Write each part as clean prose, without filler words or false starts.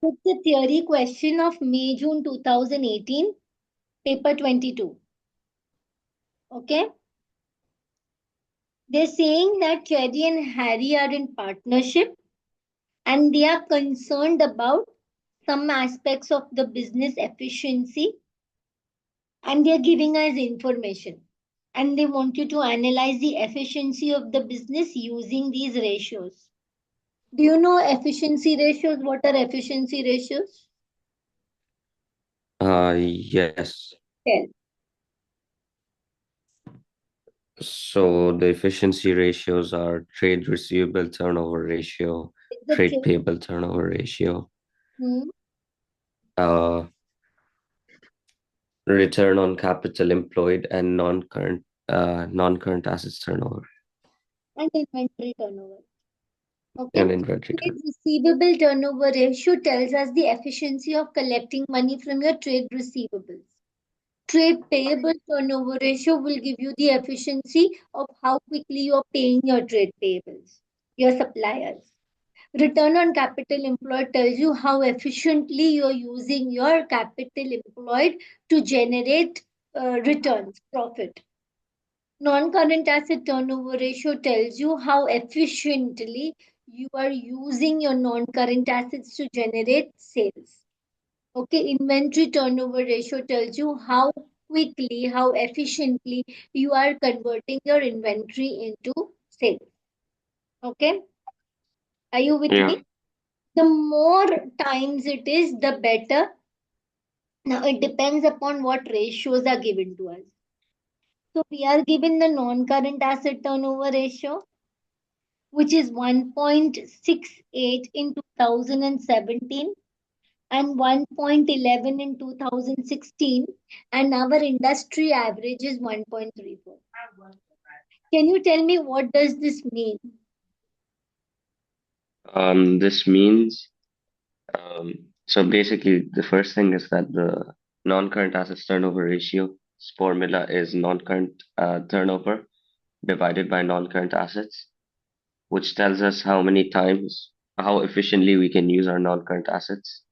It's a theory question of May, June 2018, paper 22. Okay. They're saying that Cherry and Harry are in partnership and they are concerned about some aspects of the business efficiency and they're giving us information. And they want you to analyze the efficiency of the business using these ratios. Do you know efficiency ratios? What are efficiency ratios? Yes. Tell. So the efficiency ratios are trade receivable turnover ratio, The trade trade. payable turnover ratio, Hmm. uh, return on capital employed, and non-current assets turnover And inventory turnover. Okay. and inventory Trade turnover. receivable turnover ratio tells us the efficiency of collecting money from your trade receivables. Trade payable turnover ratio will give you the efficiency of how quickly you're paying your trade payables, your suppliers. Return on capital employed tells you how efficiently you're using your capital employed to generate returns, profit. Non-current asset turnover ratio tells you how efficiently you are using your non-current assets to generate sales. Okay, inventory turnover ratio tells you how quickly, how efficiently you are converting your inventory into sales. Okay, are you with Yeah. me? The more times it is, the better. Now, it depends upon what ratios are given to us. So, we are given the non-current asset turnover ratio, which is 1.68 in 2017 and 1.11 in 2016, and our industry average is 1.34. Can you tell me what does this mean? This means so basically the first thing is that the non-current assets turnover ratio formula is non-current turnover divided by non-current assets, which tells us how efficiently we can use our non-current assets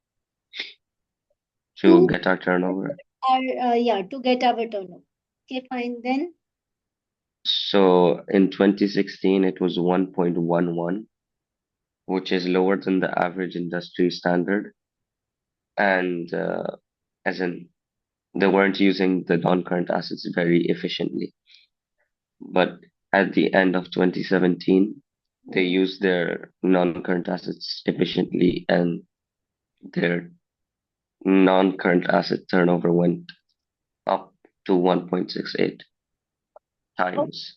to To get our turnover. to get our turnover. Okay, fine then. So in 2016, it was 1.11, which is lower than the average industry standard. And as in, they weren't using the non-current assets very efficiently. But at the end of 2017, they Hmm. used their non-current assets efficiently, and their non-current asset turnover went up to 1.68 Oh, times.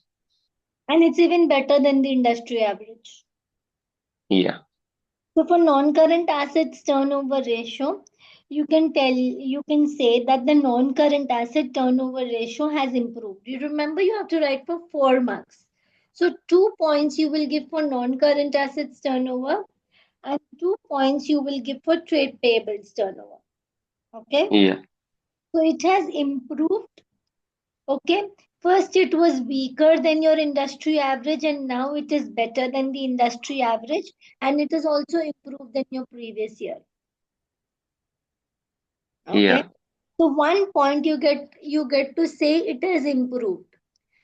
and it's even better than the industry average. Yeah, So for non-current assets turnover ratio, you can say that the non-current asset turnover ratio has improved. You remember you have to write for 4 marks. So 2 points you will give for non-current assets turnover and 2 points you will give for trade payables turnover. Okay. yeah, So it has improved. Okay. First, it was weaker than your industry average, and now it is better than the industry average, and it is also improved than your previous year. Okay. yeah. So 1 point you get to say it has improved.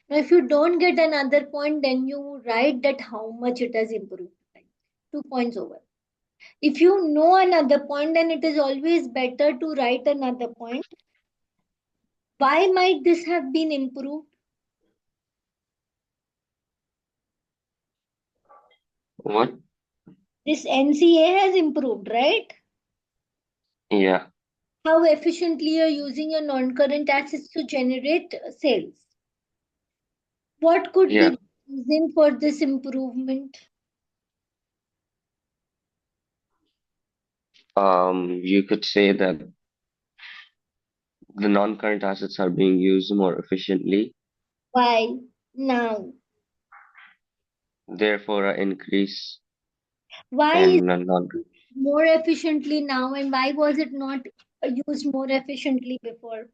Now, if you don't get another point, then you write that how much it has improved. Right? 2 points over. If you know another point, then it is always better to write another point. Why might this have been improved? What? This NCA has improved, right? Yeah, How efficiently you're using your non-current assets to generate sales. What could be yeah. the reason for this improvement? You could say that the non-current assets are being used more efficiently, Why now? therefore, an increase Why is in non. more efficiently now and why was it not used more efficiently before?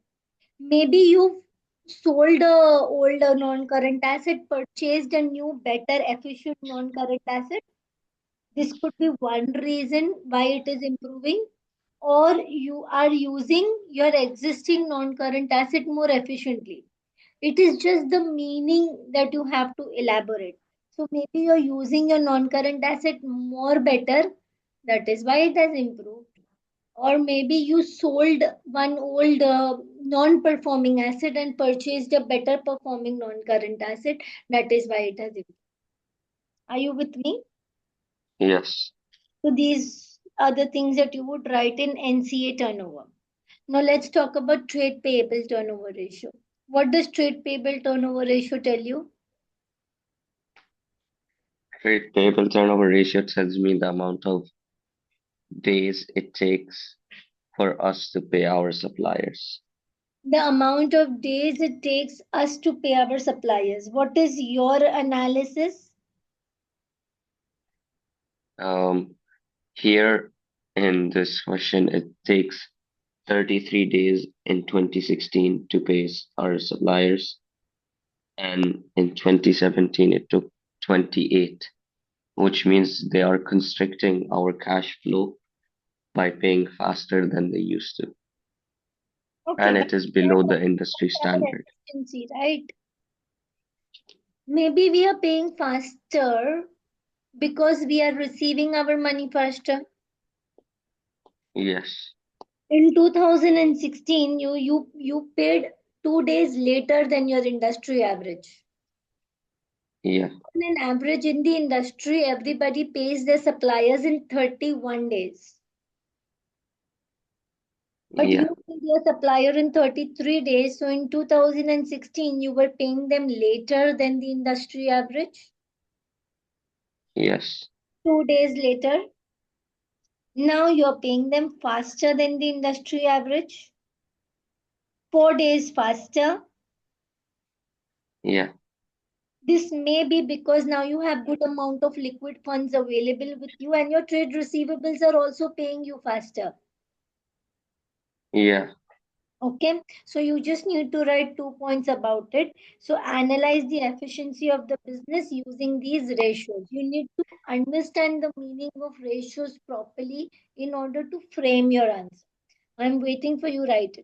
Maybe you sold a older non-current asset, purchased a new, better, efficient non-current asset. This could be one reason why it is improving, or you are using your existing non-current asset more efficiently. It is just the meaning that you have to elaborate. So maybe you're using your non-current asset more better. That is why it has improved. Or maybe you sold one old non-performing asset and purchased a better performing non-current asset. That is why it has improved. Are you with me? Yes. So these are the things that you would write in NCA turnover. Now let's talk about trade payable turnover ratio. What does trade payable turnover ratio tell you? Trade payable turnover ratio tells me the amount of days it takes for us to pay our suppliers. The amount of days it takes us to pay our suppliers. What is your analysis? Um, Here in this question, it takes 33 days in 2016 to pay our suppliers, and in 2017 it took 28, which means they are constricting our cash flow by paying faster than they used to, Okay, and but it is we below are the talking industry about our standard. efficiency, right? Maybe we are paying faster because we are receiving our money faster. Yes, In 2016, you paid 2 days later than your industry average. yeah, On an average in the industry, everybody pays their suppliers in 31 days. But you yeah, paid your supplier in 33 days. So in 2016, you were paying them later than the industry average. yes, 2 days later. Now you're paying them faster than the industry average. 4 days faster. yeah, This may be because now you have good amount of liquid funds available with you and your trade receivables are also paying you faster. yeah, Okay, so you just need to write 2 points about it. So analyze the efficiency of the business using these ratios. You need to understand the meaning of ratios properly in order to frame your answer. I'm waiting for you write it.